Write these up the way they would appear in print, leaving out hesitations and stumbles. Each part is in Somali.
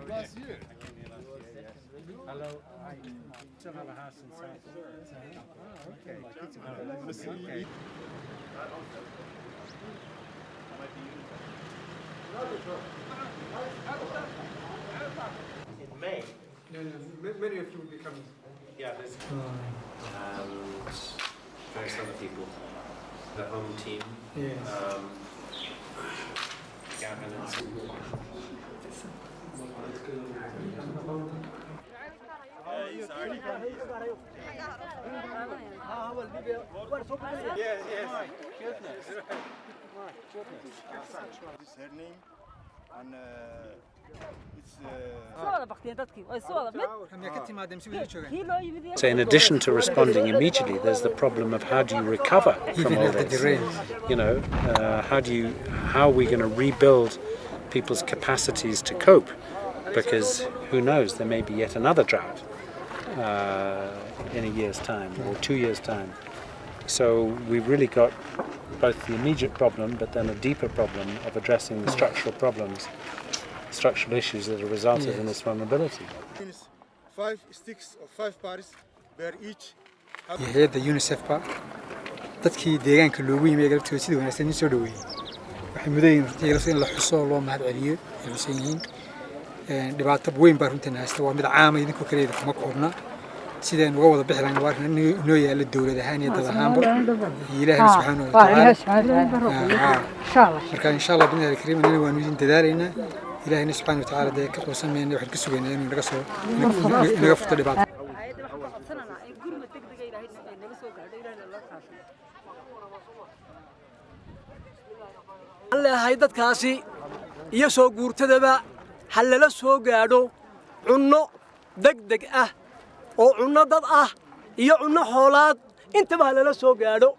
Last year. Hello, I still have a house in South. Okay. Okay. In May. No, many of you will be coming. Yeah, there's various other people. The home team. Yes. Gavin and Yes, yes. This her name and it's So in addition to responding immediately, there's the problem of how do you recover from all this? You know, how are we going to rebuild people's capacities to cope? Because who knows, there may be yet another drought in a year's time or 2 years' time. So we've really got both the immediate problem, but then a deeper problem of addressing the structural problems, structural issues that have resulted in this vulnerability. 5 sticks or 5 parts where each hay'adda UNICEF ba dadkii deegaanka loogu yimid galabtooda sidii wanaagsan soo dhaweeyay waxay mudan yihiin in la xuso loo mahad celiyo ay xusan yihiin dhibaato weyn baa runtii haysta waa mid caam ah idinkoo kale kuma koobna sideen uga wada bixi lahayn waa inoo yaala dawlad ahaan iyo dad ahaanba Ilaahay subhanahu wa ta'ala marka insha Allah binaari kariim inana waan idin dadaalaynaa Ilaahay subhanahu wa ta'ala day ka qoosameeyay waxaan ka sugaynaa inuu naga soo naga furto dhibaato allahay dadkaasi iyo soo guurtadaba hal lala soo gaadho cunno degdeg ah oo cunno dad ah iyo cunno xoolaad intaba hal lala soo gaadho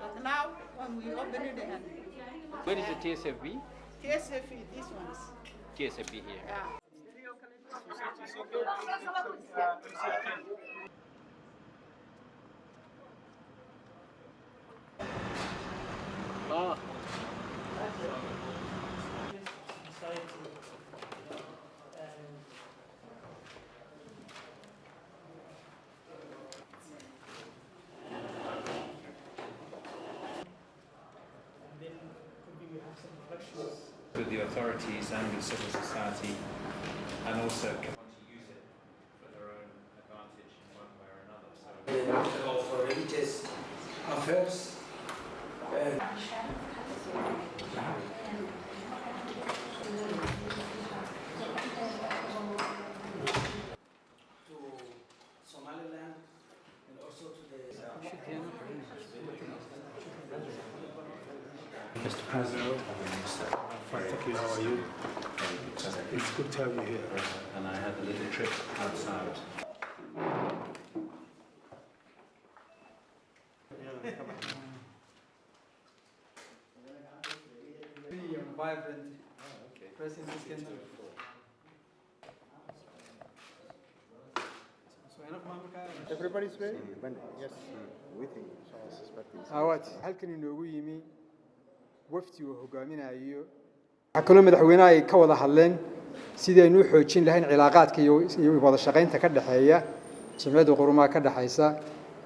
But now, when we open it, Where is the TSFB? TSFE, these ones. TSFB here. Yeah. With the authorities and with civil society, and also want to use it for their own advantage in one way or another. So for religious affairs. To Somaliland and also to the Mr. President, thank you. How are you? It's good to have you here. And I had a little trip outside. Vibrant present this country. So enough everybody's ready? Yes, we think so. Suspect awad halkan inoogu yimi wafdi uu hogaaminayo kaloo madaxweynaha ay ka wada hadleen sidii ay u xoojin lahayn cilaaqaadka iyo wada shaqaynta ka dhaxeeya jamciyadda qurumaha ka dhaxaysa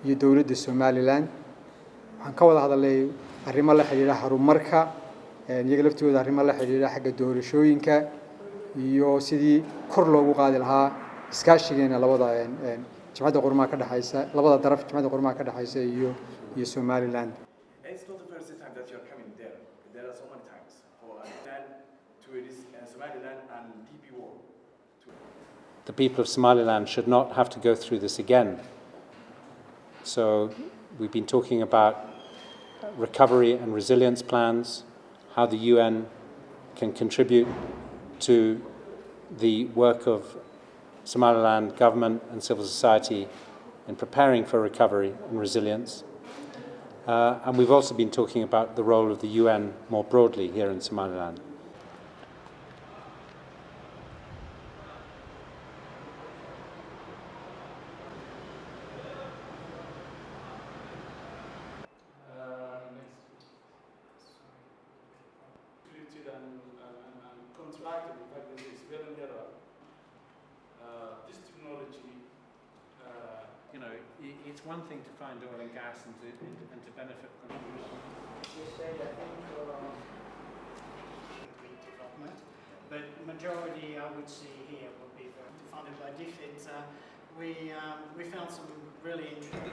iyo dawladda Somaliland waxaan ka wada hadalay arrimo la xiriira horumarka iyaga laftooda arrimo la xiriira xagga doorashooyinka iyo sidii kor loogu qaadi lahaa iskaashigeena labada jamcadda qurumaha ka dhaxaysa labada daraf jamcadda qurumaha ka dhaxaysa iyo Somaliland. It's not the first time that you're coming there. There are so many times for Somaliland and DP World. The people of Somaliland should not have to go through this again. So we've been talking about recovery and resilience plans, how the UN can contribute to the work of Somaliland government and civil society in preparing for recovery and resilience. And we've also been talking about the role of the UN more broadly here in Somaliland. This technology, you know, it's one thing to find oil and gas and to benefit from it. Development, but majority I would see here would be funded by DFID. We found some really interesting.